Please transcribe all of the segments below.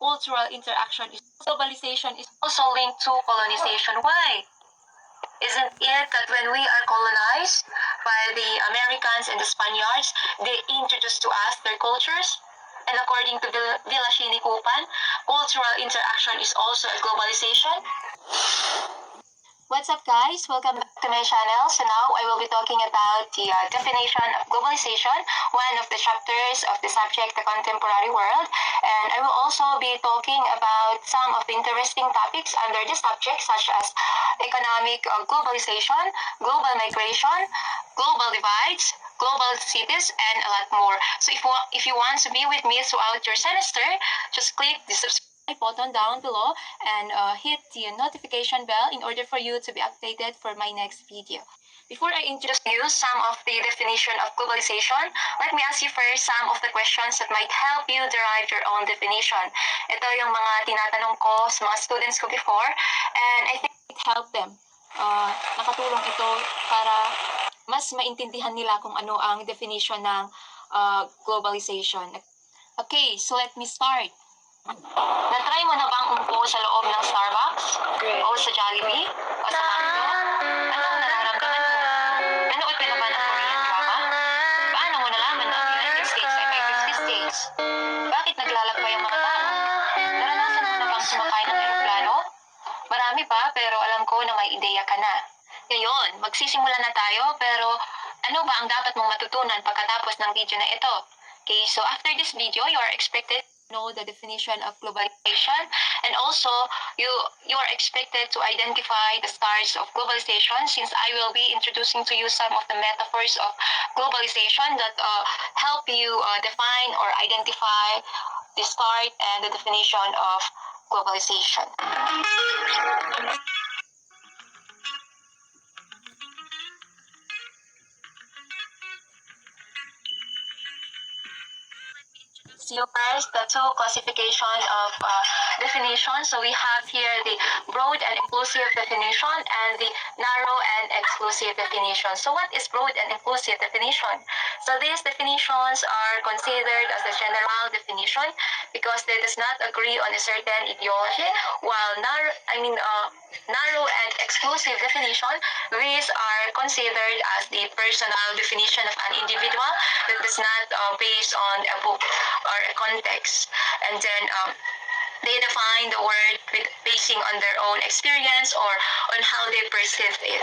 cultural interaction is globalization is also linked to colonization. Why? Isn't it that when we are colonized by the Americans and the Spaniards, they introduced to us their cultures? And according to Vilashini Kupan, cultural interaction is also a globalization. What's up guys? Welcome back to my channel. So now I will be talking about the definition of globalization, one of the chapters of the subject, the contemporary world. And I will also be talking about some of the interesting topics under this subject such as economic globalization, global migration, global divides, global cities, and a lot more. So if you want to be with me throughout your semester, just click the subscribe button down below and hit the notification bell in order for you to be updated for my next video. Before I introduce you some of the definition of globalization, let me ask you first some of the questions that might help you derive your own definition. Ito yung mga tinatanong ko sa mga students ko before, and I think it helped them. Nakatulong ito para mas maintindihan nila kung ano ang definition ng globalization. Okay, so let me start. Na-try mo na bang umupo sa loob ng Starbucks? O sa Jollibee? O sa McDo? Anong nararamdaman mo? Nanood ka na ba ng Korean drama? Paano mo nalaman na ang United States ay may 50 states? Bakit naglalakbay ang mga tao? Naranasan mo na bang sumakay ng aeroplano? Marami pa, pero alam ko na may ideya ka na. Ngayon, magsisimula na tayo, pero ano ba ang dapat mong matutunan pagkatapos ng video na ito? Okay, so after this video, you are expected know the definition of globalization, and also you are expected to identify the stars of globalization, since I will be introducing to you some of the metaphors of globalization that help you define or identify the start and the definition of globalization. So first, the two classification of definition. So we have here the broad and inclusive definition and the narrow and exclusive definition. So what is broad and inclusive definition? So these definitions are considered as a general definition because they does not agree on a certain ideology, while narrow and exclusive definition, these are considered as the personal definition of an individual that does not based on a book or a context. And then they define the word basing on their own experience or on how they perceive it.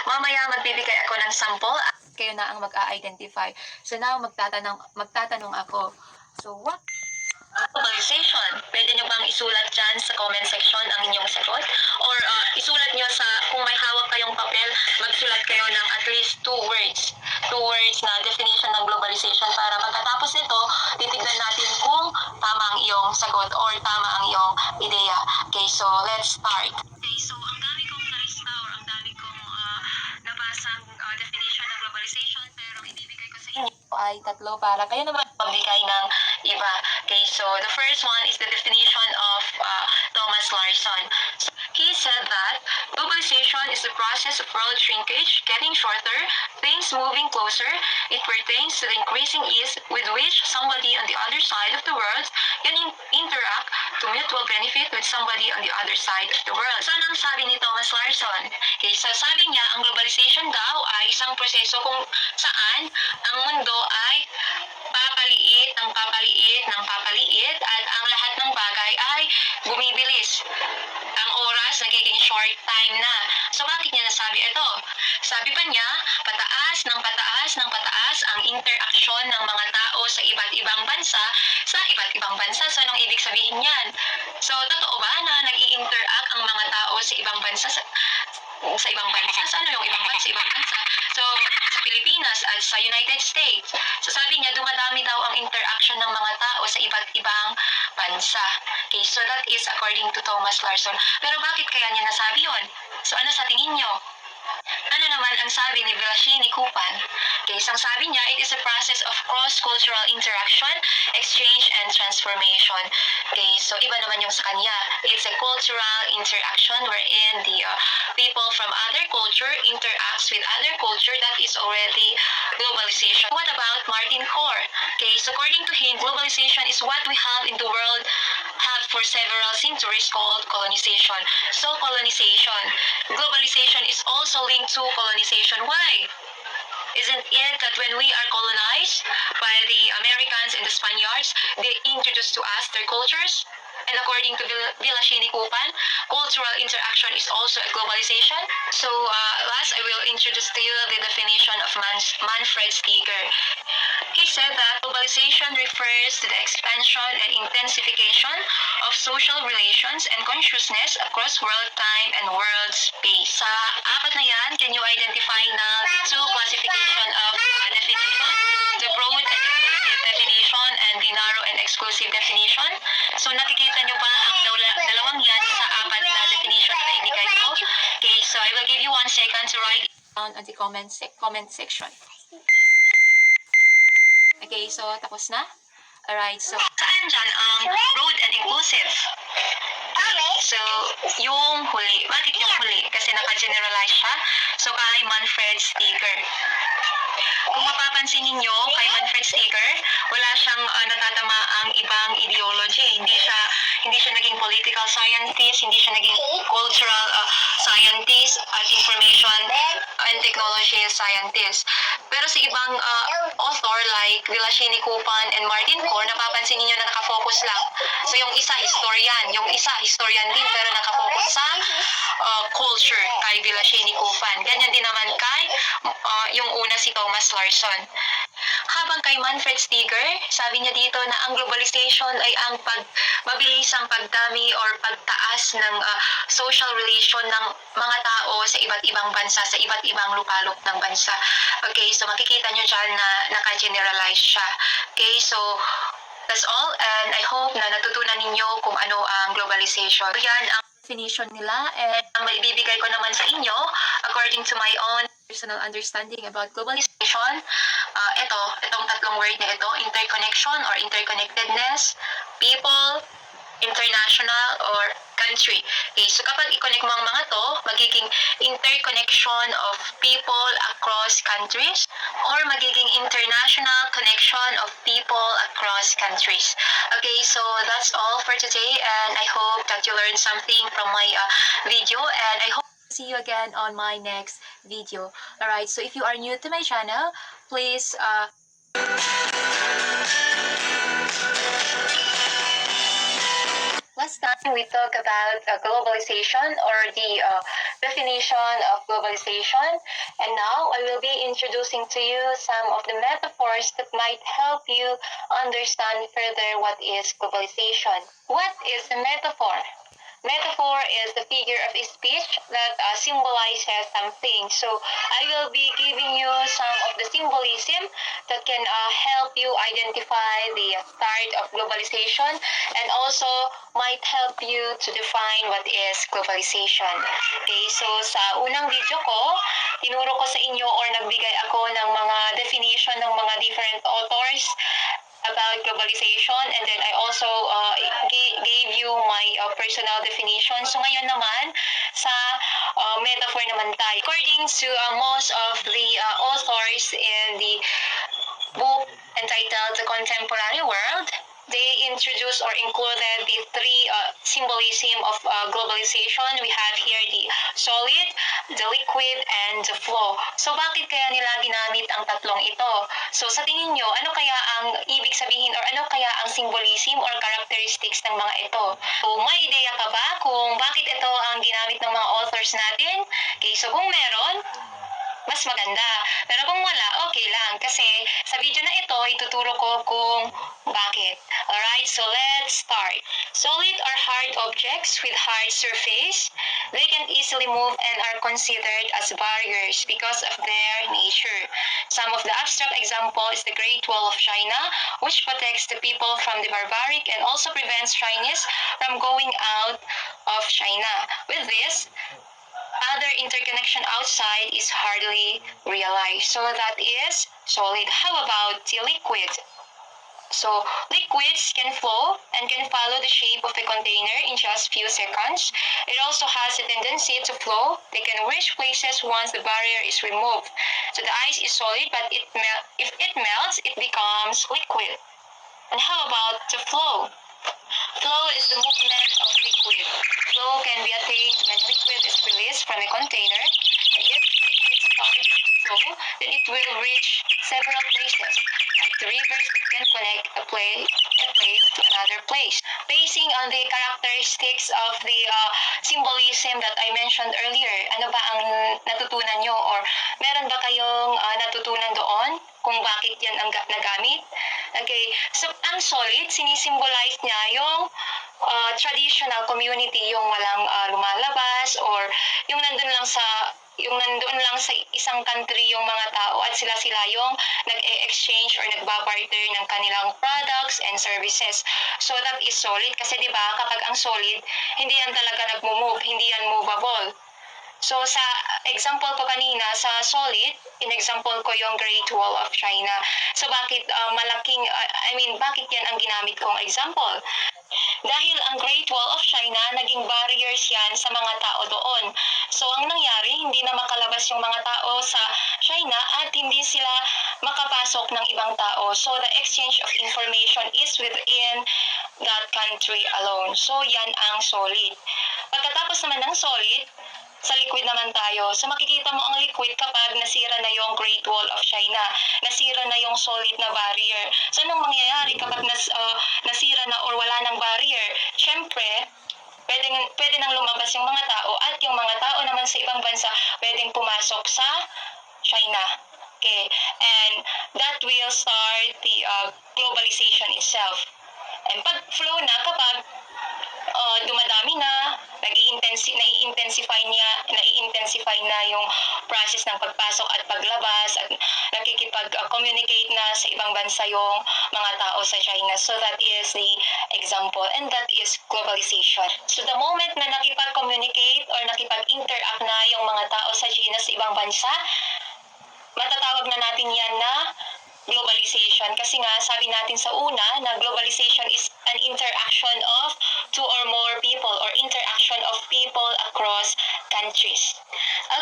Mamaya magbibigay ako ng sample at kayo na ang mag-a-identify. So now magtatanong ako. So what? Globalization. Pwede nyo bang isulat dyan sa comment section ang inyong sagot? Or isulat nyo sa, kung may hawak kayong papel, magsulat kayo ng at least two words na definition ng globalization para pagkatapos nito, titignan natin kung tama ang iyong sagot or tama ang iyong ideya. Okay, so let's start. Okay, so ang dami kong na-lista or ang dami kong nabasang definition ng globalization, pero ibibigay ko sa inyo ay tatlo para kayo naman magbigay ng iba. Okay, so the first one is the definition of Thomas Larson. So he said that globalization is the process of world shrinkage, getting shorter, things moving closer. It pertains to the increasing ease with which somebody on the other side of the world can interact to mutual benefit with somebody on the other side of the world. So anong sabi ni Thomas Larson? Okay, so sabi niya, ang globalization daw ay isang proseso kung saan ang mundo ay papaliit ng papaliit ng papaliit at ang lahat ng bagay ay bumibilis. Ang oras nagiging short time na. So bakit niya nasabi ito? Sabi pa niya, pataas ng pataas ng pataas ang interaksyon ng mga tao sa iba't ibang bansa sa iba't ibang bansa. So anong ibig sabihin niyan? So totoo ba na nag-i-interact ang mga tao sa ibang bansa sa ibang bansa? Sa ano yung ibang bansa? Ibang bansa? So sa Pilipinas at sa United States. So sabi niya, dumadami daw ang interaction ng mga tao sa iba't ibang bansa. Okay, so that is according to Thomas Larson. Pero bakit kaya niya nasabi yun? So ano sa tingin niyo? Ano naman ang sabi ni Vilashini Kupan? Okay, so ang sabi niya, it is a process of cross-cultural interaction, exchange, and transformation. Okay, so iba naman yung sa kanya. It's a cultural interaction wherein the people from other culture interacts with other culture. That is already globalization. What about Martin Core? Okay, so according to him, globalization is what we have in the world have for several centuries called colonization. So colonization, globalization is also linked to colonization. Why? Isn't it that when we are colonized by the Americans and the Spaniards, they introduced to us their cultures? And according to Vilashini Kupan, cultural interaction is also a globalization. So last, I will introduce to you the definition of Manfred Steger. He said that globalization refers to the expansion and intensification of social relations and consciousness across world time and world space. Sa apat na yan, can you identify na two classification of definition? The broad and inclusive definition and the narrow and exclusive definition. So nakikita nyo ba ang dalawang yan sa apat na definition na ibigay ko? Okay, so I will give you 1 second to write down on the comment section. Okay, so tapos na? Alright, so saan dyan ang broad and inclusive? So, yung huli, bakit yung huli? Kasi naka-generalize siya. So, kay Manfred Steger. Kung mapapansin ninyo, kay Manfred Steger, wala siyang natatama ang ibang ideology. Hindi siya naging political scientist, hindi siya naging cultural scientist at information and technology scientist. Pero sa ibang author like Vilashini Kupan and Martin Core, napapansin ninyo na nakafocus lang. So yung isa historian din pero nakafocus sa culture kay Vilashini Kupan. Ganyan din naman kay yung una si Thomas Larson. Habang kay Manfred Steger, sabi niya dito na ang globalization ay ang mabilisang pagdami or pagtaas ng social relation ng mga tao sa iba't ibang bansa, sa iba't ibang lupalop ng bansa. Okay, so makikita nyo dyan na naka-generalize siya. Okay, so that's all and I hope na natutunan ninyo kung ano ang globalization. So yan ang definition nila and ang maibibigay ko naman sa inyo according to my own personal understanding about globalization. Itong tatlong word na ito, interconnection or interconnectedness, people, international, or country. Okay, so kapag i-connect mo ang mga to, magiging interconnection of people across countries or magiging international connection of people across countries. Okay, so that's all for today and I hope that you learned something from my video and I hope to see you again on my next video. Alright, so if you are new to my channel, please last time we talked about globalization or the definition of globalization, and now I will be introducing to you some of the metaphors that might help you understand further what is globalization. What is a metaphor? Metaphor is the figure of speech that symbolizes something. So I will be giving you some of the symbolism that can help you identify the start of globalization and also might help you to define what is globalization. Okay, so sa unang video ko, tinuro ko sa inyo or nagbigay ako ng mga definition ng mga different authors about globalization and then I also gave you my personal definition. So ngayon naman sa metaphor naman tayo. According to most of the authors in the book entitled The Contemporary World, they introduced or included the three symbolism of globalization. We have here the solid, the liquid, and the flow. So bakit kaya nila ginamit ang tatlong ito? So sa tingin nyo, ano kaya ang ibig sabihin or ano kaya ang symbolism or characteristics ng mga ito? So may ideya ka ba kung bakit ito ang ginamit ng mga authors natin? Okay, so kung meron, mas maganda. Pero kung wala, okay lang. Kasi sa video na ito, ituturo ko kung bakit. Alright, so let's start. Solid are hard objects with hard surface. They can easily move and are considered as barriers because of their nature. Some of the abstract example is the Great Wall of China, which protects the people from the barbaric and also prevents Chinese from going out of China. With this, other interconnection outside is hardly realized. So that is solid. How about the liquid? So liquids can flow and can follow the shape of a container in just few seconds. It also has a tendency to flow. They can reach places once the barrier is removed. So the ice is solid, but if it melts, it becomes liquid. And how about the flow? Flow is the movement of liquid. Flow can be attained when liquid is released from a container. And if liquid starts to flow, then it will reach several places, like the rivers that can connect a place to another place. Basing on the characteristics of the symbolism that I mentioned earlier, ano ba ang natutunan nyo or meron ba kayong natutunan doon kung bakit yan ang nagamit? Okay, so ang solid, sinisimbolize niya yung traditional community, yung walang lumalabas or yung nandoon lang sa isang country yung mga tao at sila yung nag-exchange or nagbabarter ng kanilang products and services. So that is solid kasi 'di ba kapag ang solid, hindi yan talaga nagmo-move, hindi yan movable. So sa example ko kanina sa solid, in-example ko yung Great Wall of China. So bakit bakit yan ang ginamit kong example? Dahil ang Great Wall of China, naging barriers yan sa mga tao doon. So ang nangyari, hindi na makalabas yung mga tao sa China at hindi sila makapasok ng ibang tao. So the exchange of information is within that country alone. So yan ang solid. Pagkatapos naman ng solid, sa liquid naman tayo. So makikita mo ang liquid kapag nasira na yung Great Wall of China. Nasira na yung solid na barrier. So anong mangyayari kapag nasira na or wala ng barrier? Siyempre, pwede nang lumabas yung mga tao at yung mga tao naman sa ibang bansa pwedeng pumasok sa China. Okay, and that will start the globalization itself. And pag flow na kapag dumadami na, nai-intensify na yung process ng pagpasok at paglabas at nakikipag-communicate na sa ibang bansa yung mga tao sa China. So that is the example and that is globalization. So the moment na nakipag-communicate or nakipag-interact na yung mga tao sa China sa ibang bansa, matatawag na natin yan na globalization kasi nga sabi natin sa una na globalization is an interaction of two or more people or interaction of people across countries.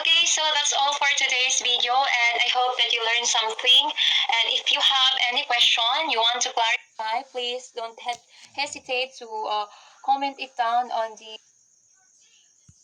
Okay, so that's all for today's video and I hope that you learned something, and if you have any question you want to clarify, please don't hesitate to comment it down on the